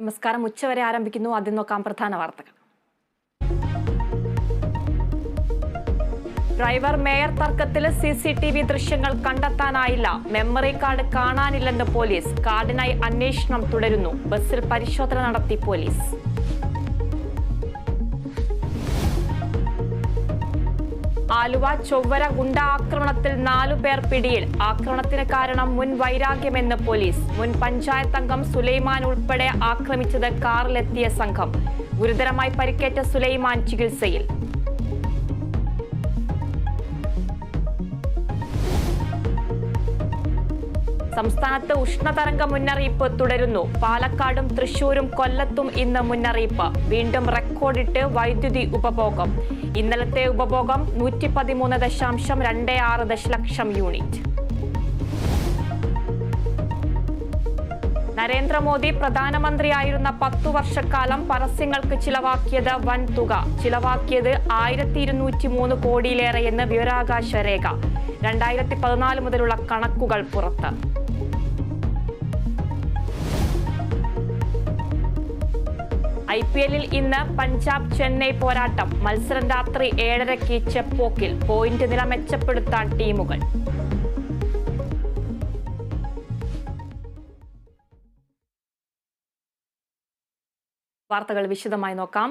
നമസ്കാരം. ഉച്ചവരെ ആരംഭിക്കുന്നു. ആദ്യം നോക്കാം പ്രധാന വാർത്തകൾ. ഡ്രൈവർ മേയർ തർക്കത്തിൽ CCTV ദൃശ്യങ്ങൾ കണ്ടെത്താനായില്ല. മെമ്മറി കാർഡ് കാണാനില്ലെന്ന് പോലീസ്. കാർഡിനായി അന്വേഷണം തുടരുന്നു. ബസ്സിൽ പരിശോധന നടത്തി പോലീസ്. ആലുവ ചൊവ്വര ഗുണ്ട ആക്രമണത്തിൽ 4 പേർ പിടിയിൽ. ആക്രമണത്തിന് കാരണം മുൻ വൈരാഗ്യമെന്ന് പോലീസ്. മുൻ പഞ്ചായത്ത് അംഗം സുലൈമാൻ ഉൾപ്പെടെ ആക്രമിച്ചത് കാറിലെത്തിയ സംഘം. ഗുരുതരമായി പരിക്കേറ്റ സുലൈമാൻ ചികിത്സയിൽ. സംസ്ഥാനത്ത് ഉഷ്ണതരംഗ മുന്നറിയിപ്പ് തുടരുന്നു. പാലക്കാടും തൃശൂരും കൊല്ലത്തും ഇന്ന് മുന്നറിയിപ്പ്. വീണ്ടും റെക്കോർഡിട്ട് വൈദ്യുതി ഉപഭോഗം. ഇന്നലത്തെ ഉപഭോഗം 113.26 ദശലക്ഷം യൂണിറ്റ്. നരേന്ദ്രമോദി പ്രധാനമന്ത്രിയായിരുന്ന 10 വർഷക്കാലം പരസ്യങ്ങൾക്ക് ചിലവാക്കിയത് വൻ തുക. ചിലവാക്കിയത് 1203 കോടിയിലേറെയെന്ന് വിവരാവകാശ രേഖ. 2014 മുതലുള്ള കണക്കുകൾ പുറത്ത്. IPL-ൽ ഇന്ന് പഞ്ചാബ് ചെന്നൈ പോരാട്ടം. മത്സരം രാത്രി 7:30 ചെപ്പോക്കിൽ. പോയിന്റ് നില മെച്ചപ്പെടുത്താൻ ടീമുകൾ. വാർത്തകൾ വിശദമായി നോക്കാം.